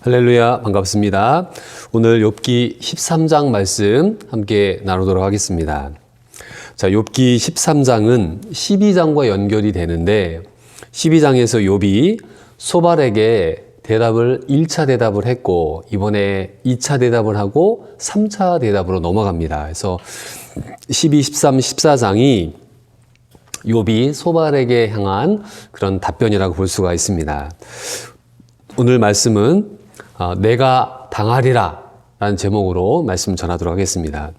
할렐루야, 반갑습니다. 오늘 욥기 13장 말씀 함께 나누도록 하겠습니다. 자, 욥기 13장은 12장과 연결이 되는데 12장에서 욥이 소발에게 대답을 1차 대답을 했고 이번에 2차 대답을 하고 3차 대답으로 넘어갑니다. 그래서 12, 13, 14장이 욥이 소발에게 향한 그런 답변이라고 볼 수가 있습니다. 오늘 말씀은 내가 당하리라 라는 제목으로 말씀 전하도록 하겠습니다.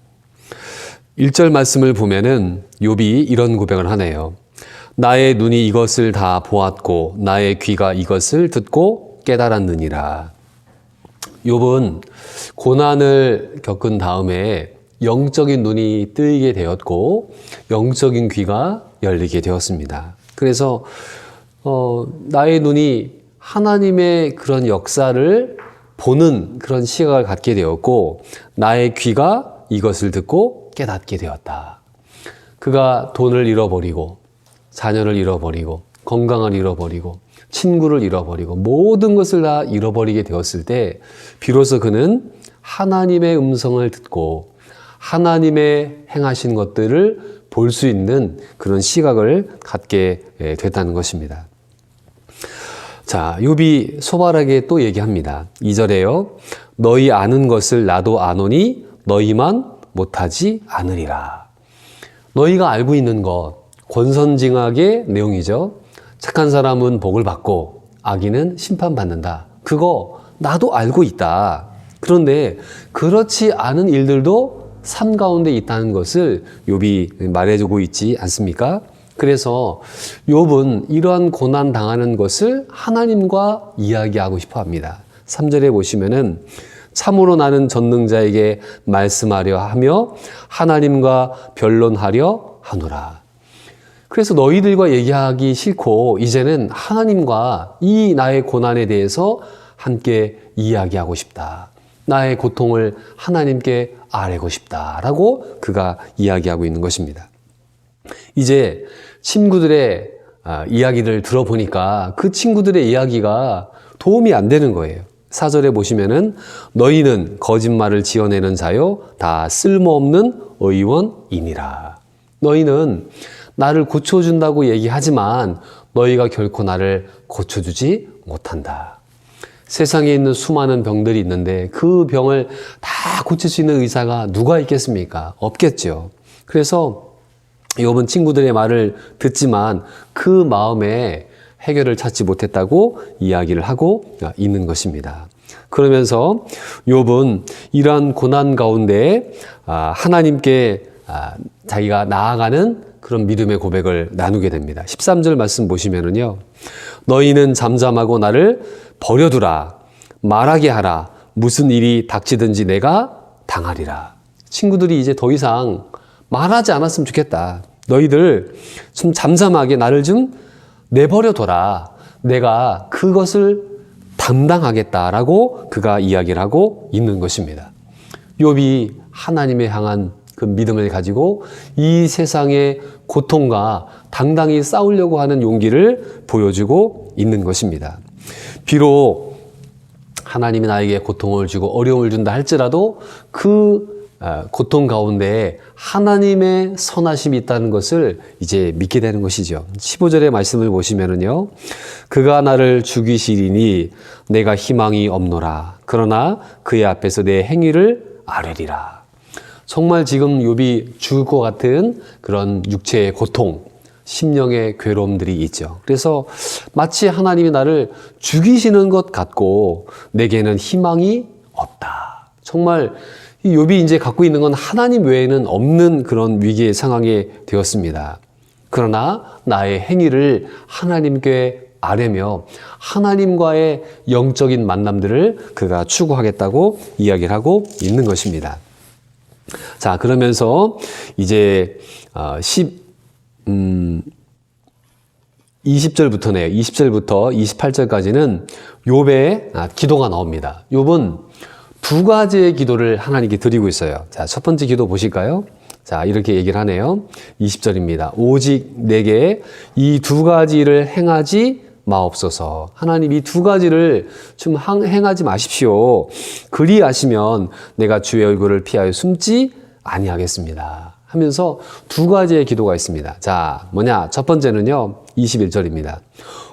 1절 말씀을 보면은 욥이 이런 고백을 하네요. 나의 눈이 이것을 다 보았고 나의 귀가 이것을 듣고 깨달았느니라. 욥은 고난을 겪은 다음에 영적인 눈이 뜨이게 되었고 영적인 귀가 열리게 되었습니다. 그래서 나의 눈이 하나님의 그런 역사를 보는 그런 시각을 갖게 되었고 나의 귀가 이것을 듣고 깨닫게 되었다. 그가 돈을 잃어버리고 자녀를 잃어버리고 건강을 잃어버리고 친구를 잃어버리고 모든 것을 다 잃어버리게 되었을 때 비로소 그는 하나님의 음성을 듣고 하나님의 행하신 것들을 볼 수 있는 그런 시각을 갖게 됐다는 것입니다. 자, 욥이 소발에게 또 얘기합니다. 2절에요. 너희 아는 것을 나도 아노니 너희만 못하지 않으리라. 너희가 알고 있는 것, 권선징악의 내용이죠. 착한 사람은 복을 받고 악인은 심판받는다. 그거 나도 알고 있다. 그런데 그렇지 않은 일들도 삶 가운데 있다는 것을 욥이 말해주고 있지 않습니까? 그래서 욥은 이러한 고난 당하는 것을 하나님과 이야기하고 싶어 합니다. 3절에 보시면은 참으로 나는 전능자에게 말씀하려 하며 하나님과 변론하려 하노라. 그래서 너희들과 얘기하기 싫고 이제는 하나님과 이 나의 고난에 대해서 함께 이야기하고 싶다. 나의 고통을 하나님께 아뢰고 싶다라고 그가 이야기하고 있는 것입니다. 이제 친구들의 이야기를 들어보니까 그 친구들의 이야기가 도움이 안 되는 거예요. 4절에 보시면은 너희는 거짓말을 지어내는 자요 다 쓸모없는 의원이니라. 너희는 나를 고쳐준다고 얘기하지만 너희가 결코 나를 고쳐주지 못한다. 세상에 있는 수많은 병들이 있는데 그 병을 다 고칠 수 있는 의사가 누가 있겠습니까? 없겠죠. 그래서 욥은 친구들의 말을 듣지만 그 마음에 해결을 찾지 못했다고 이야기를 하고 있는 것입니다. 그러면서 욥은 이러한 고난 가운데 하나님께 자기가 나아가는 그런 믿음의 고백을 나누게 됩니다. 13절 말씀 보시면은요. 너희는 잠잠하고 나를 버려두라. 말하게 하라. 무슨 일이 닥치든지 내가 당하리라. 친구들이 이제 더 이상 말하지 않았으면 좋겠다. 너희들 좀 잠잠하게 나를 좀 내버려둬라. 내가 그것을 담당하겠다라고 그가 이야기를 하고 있는 것입니다. 욥이 하나님에 향한 그 믿음을 가지고 이 세상의 고통과 당당히 싸우려고 하는 용기를 보여주고 있는 것입니다. 비록 하나님이 나에게 고통을 주고 어려움을 준다 할지라도 그 고통 가운데 하나님의 선하심이 있다는 것을 이제 믿게 되는 것이죠. 15절의 말씀을 보시면은요. 그가 나를 죽이시리니 내가 희망이 없노라. 그러나 그의 앞에서 내 행위를 아뢰리라. 정말 지금 욥이 죽을 것 같은 그런 육체의 고통, 심령의 괴로움들이 있죠. 그래서 마치 하나님이 나를 죽이시는 것 같고 내게는 희망이 없다. 정말 이 욥이 이제 갖고 있는 건 하나님 외에는 없는 그런 위기의 상황이 되었습니다. 그러나 나의 행위를 하나님께 아뢰며 하나님과의 영적인 만남들을 그가 추구하겠다고 이야기를 하고 있는 것입니다. 자, 그러면서 이제 20절부터네요. 20절부터 28절까지는 욥의 기도가 나옵니다. 욥은 두 가지의 기도를 하나님께 드리고 있어요. 자, 첫 번째 기도 보실까요? 자, 이렇게 얘기를 하네요. 20절입니다. 오직 내게 이 두 가지를 행하지 마옵소서. 하나님 이 두 가지를 좀 행하지 마십시오. 그리하시면 내가 주의 얼굴을 피하여 숨지 아니하겠습니다. 하면서 두 가지의 기도가 있습니다. 자, 뭐냐? 첫 번째는요, 21절입니다.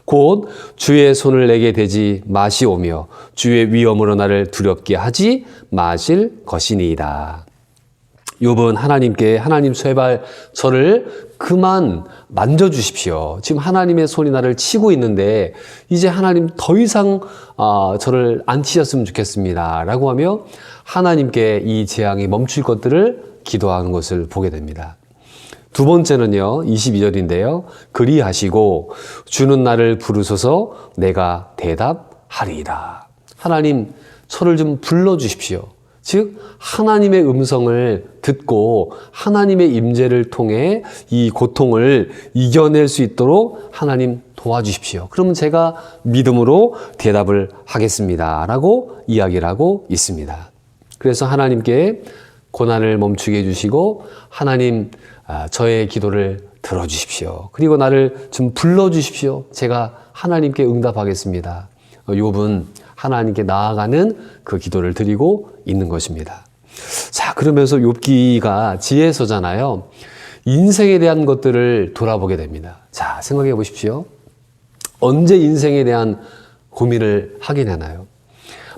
곧 주의 손을 내게 대지 마시오며 주의 위엄으로 나를 두렵게 하지 마실 것이니이다. 욥은 하나님께 하나님 제발 저를 그만 만져주십시오. 지금 하나님의 손이 나를 치고 있는데 이제 하나님 더 이상 저를 안 치셨으면 좋겠습니다. 라고 하며 하나님께 이 재앙이 멈출 것들을 기도하는 것을 보게 됩니다. 두 번째는요, 22절인데요. 그리하시고 주는 나를 부르소서 내가 대답하리이다. 하나님 저를 좀 불러주십시오. 즉 하나님의 음성을 듣고 하나님의 임재를 통해 이 고통을 이겨낼 수 있도록 하나님 도와주십시오. 그러면 제가 믿음으로 대답을 하겠습니다. 라고 이야기를 하고 있습니다. 그래서 하나님께 고난을 멈추게 해주시고 하나님 저의 기도를 들어주십시오. 그리고 나를 좀 불러주십시오. 제가 하나님께 응답하겠습니다. 욥은 하나님께 나아가는 그 기도를 드리고 있는 것입니다. 자, 그러면서 욥기가 지혜서잖아요. 인생에 대한 것들을 돌아보게 됩니다. 자, 생각해 보십시오. 언제 인생에 대한 고민을 하게 되나요?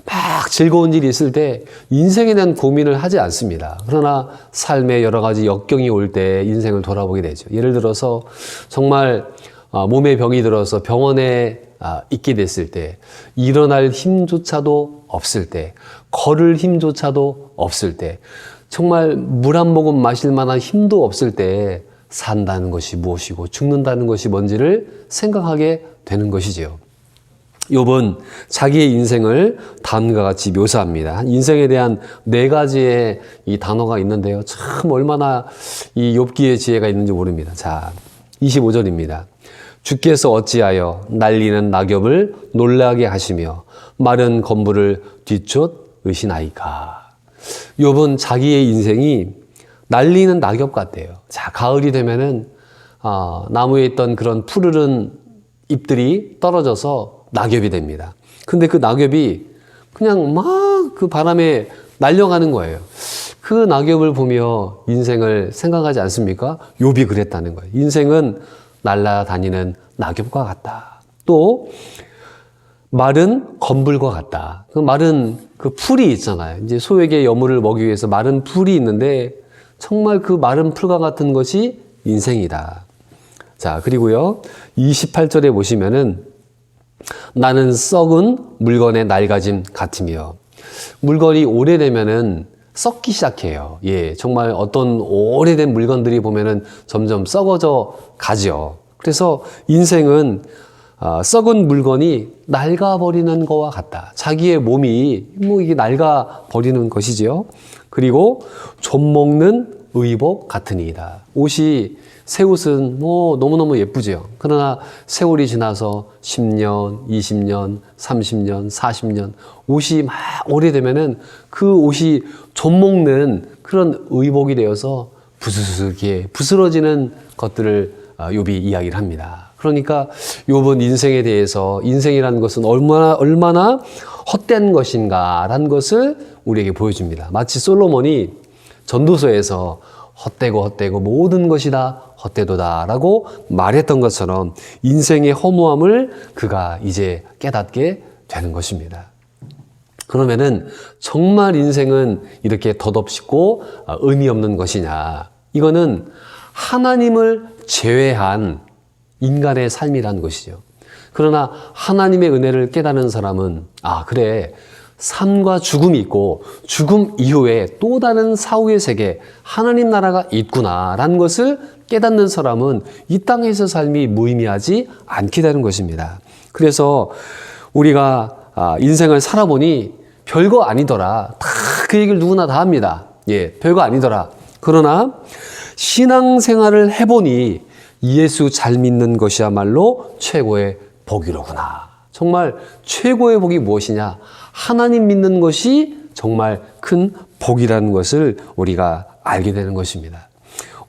막 즐거운 일이 있을 때 인생에 대한 고민을 하지 않습니다. 그러나 삶에 여러 가지 역경이 올 때 인생을 돌아보게 되죠. 예를 들어서 정말 몸에 병이 들어서 병원에 있게 됐을 때, 일어날 힘조차도 없을 때, 걸을 힘조차도 없을 때, 정말 물 한 모금 마실 만한 힘도 없을 때 산다는 것이 무엇이고 죽는다는 것이 뭔지를 생각하게 되는 것이지요. 욥은 자기의 인생을 다음과 같이 묘사합니다. 인생에 대한 4가지의 이 단어가 있는데요. 참 얼마나 이 욥기의 지혜가 있는지 모릅니다. 자, 25절입니다. 주께서 어찌하여 날리는 낙엽을 놀라게 하시며 마른 건물을 뒤쫓으시나이까. 욥은 자기의 인생이 날리는 낙엽 같대요. 자, 가을이 되면은 나무에 있던 그런 푸르른 잎들이 떨어져서 낙엽이 됩니다. 근데 그 낙엽이 그냥 막 그 바람에 날려가는 거예요. 그 낙엽을 보며 인생을 생각하지 않습니까? 욥이 그랬다는 거예요. 인생은 날아다니는 낙엽과 같다. 또 마른 건불과 같다. 그 마른 그 풀이 있잖아요. 이제 소에게 여물을 먹이기 위해서 마른 풀이 있는데 정말 그 마른 풀과 같은 것이 인생이다. 자, 그리고요 28절에 보시면은 나는 썩은 물건의 낡아짐 같으며, 물건이 오래되면은 썩기 시작해요. 예, 정말 어떤 오래된 물건들이 보면은 점점 썩어져 가죠. 그래서 인생은 썩은 물건이 낡아버리는 것과 같다. 자기의 몸이 이게 낡아버리는 것이지요. 그리고 좀 먹는 의복 같으니이다. 옷이 새 옷은 너무너무 예쁘죠. 그러나 세월이 지나서 10년, 20년, 30년, 40년 옷이 막 오래되면은 그 옷이 좀 먹는 그런 의복이 되어서 부스스게 부스러지는 것들을 욥이 이야기를 합니다. 그러니까 욥은 인생에 대해서 인생이라는 것은 얼마나 헛된 것인가라는 것을 우리에게 보여줍니다. 마치 솔로몬이 전도서에서 헛되고 모든 것이 다 헛되도다 라고 말했던 것처럼 인생의 허무함을 그가 이제 깨닫게 되는 것입니다. 그러면은 정말 인생은 이렇게 덧없고 의미 없는 것이냐? 이거는 하나님을 제외한 인간의 삶이라는 것이죠. 그러나 하나님의 은혜를 깨닫는 사람은 그래, 삶과 죽음이 있고 죽음 이후에 또 다른 사후의 세계, 하나님 나라가 있구나라는 것을 깨닫는 사람은 이 땅에서 삶이 무의미하지 않게 되는 것입니다. 그래서 우리가 인생을 살아보니 별거 아니더라. 다 그 얘기를 누구나 다 합니다. 예, 별거 아니더라. 그러나 신앙생활을 해보니 예수 잘 믿는 것이야말로 최고의 복이로구나. 정말 최고의 복이 무엇이냐? 하나님 믿는 것이 정말 큰 복이라는 것을 우리가 알게 되는 것입니다.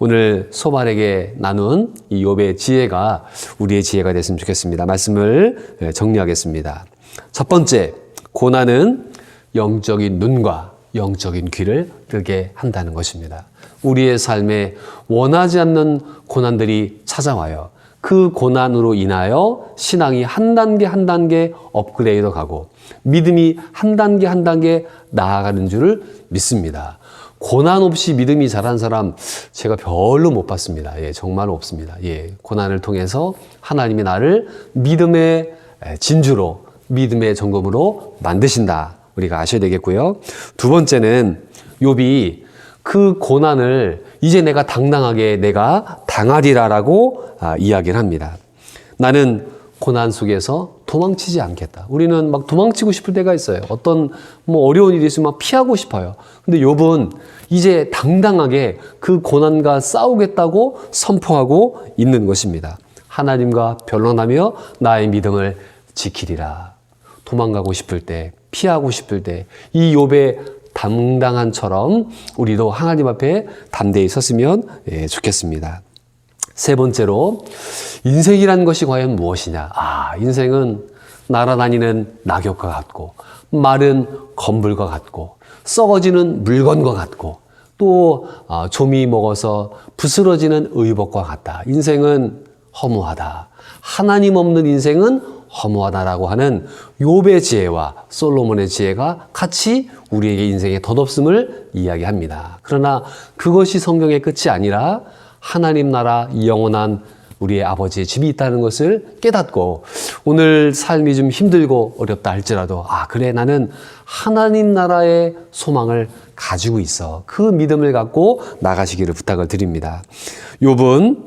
오늘 소발에게 나눈 이 욥의 지혜가 우리의 지혜가 됐으면 좋겠습니다. 말씀을 정리하겠습니다. 첫 번째, 고난은 영적인 눈과 영적인 귀를 뜨게 한다는 것입니다. 우리의 삶에 원하지 않는 고난들이 찾아와요. 그 고난으로 인하여 신앙이 한 단계 한 단계 업그레이드 가고 믿음이 한 단계 한 단계 나아가는 줄을 믿습니다. 고난 없이 믿음이 자란 사람 제가 별로 못 봤습니다. 정말 없습니다. 고난을 통해서 하나님이 나를 믿음의 진주로, 믿음의 점검으로 만드신다. 우리가 아셔야 되겠고요. 두 번째는 욥이 그 고난을 이제 내가 당당하게 내가 당하리라라고 이야기를 합니다. 나는 고난 속에서 도망치지 않겠다. 우리는 막 도망치고 싶을 때가 있어요. 어떤 어려운 일이 있으면 막 피하고 싶어요. 근데 욥은 이제 당당하게 그 고난과 싸우겠다고 선포하고 있는 것입니다. 하나님과 변론하며 나의 믿음을 지키리라. 도망가고 싶을 때, 피하고 싶을 때 이 욥의 당당한처럼 우리도 하나님 앞에 담대히 섰으면 좋겠습니다. 세 번째로, 인생이란 것이 과연 무엇이냐? 인생은 날아다니는 낙엽과 같고 마른 건불과 같고 썩어지는 물건과 같고 또 좀이 먹어서 부스러지는 의복과 같다. 인생은 허무하다. 하나님 없는 인생은 허무하다라고 하는 욥의 지혜와 솔로몬의 지혜가 같이 우리에게 인생의 덧없음을 이야기합니다. 그러나 그것이 성경의 끝이 아니라 하나님 나라 영원한 우리의 아버지의 집이 있다는 것을 깨닫고 오늘 삶이 좀 힘들고 어렵다 할지라도 그래 나는 하나님 나라의 소망을 가지고 있어. 그 믿음을 갖고 나가시기를 부탁을 드립니다. 욥은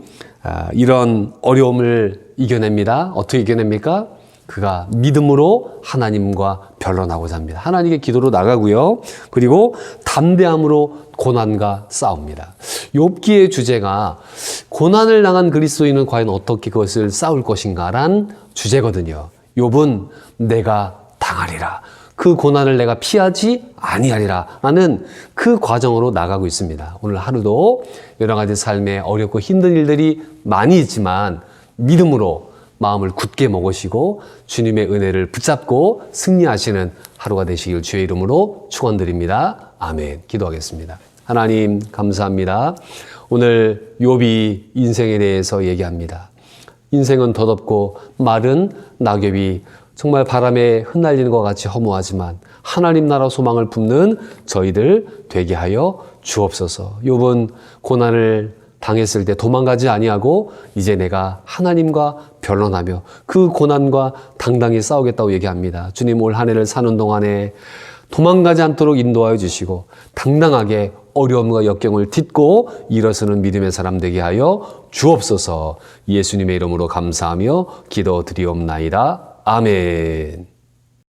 이런 어려움을 이겨냅니다. 어떻게 이겨냅니까? 그가 믿음으로 하나님과 변론하고자 합니다. 하나님께 기도로 나가고요. 그리고 담대함으로 고난과 싸웁니다. 욥기의 주제가 고난을 당한 그리스도인은 과연 어떻게 그것을 싸울 것인가란 주제거든요. 욥은 내가 당하리라. 그 고난을 내가 피하지 아니하리라 라는 그 과정으로 나가고 있습니다. 오늘 하루도 여러 가지 삶에 어렵고 힘든 일들이 많이 있지만 믿음으로 마음을 굳게 먹으시고 주님의 은혜를 붙잡고 승리하시는 하루가 되시길 주의 이름으로 축원드립니다. 아멘. 기도하겠습니다. 하나님 감사합니다. 오늘 욥이 인생에 대해서 얘기합니다. 인생은 덧없고 마른 낙엽이 정말 바람에 흩날리는 것 같이 허무하지만 하나님 나라 소망을 품는 저희들 되게 하여 주옵소서. 욥은 고난을 당했을 때 도망가지 아니하고 이제 내가 하나님과 변론하며 그 고난과 당당히 싸우겠다고 얘기합니다. 주님, 올 한 해를 사는 동안에 도망가지 않도록 인도하여 주시고 당당하게 어려움과 역경을 딛고 일어서는 믿음의 사람 되게 하여 주옵소서. 예수님의 이름으로 감사하며 기도드리옵나이다. 아멘.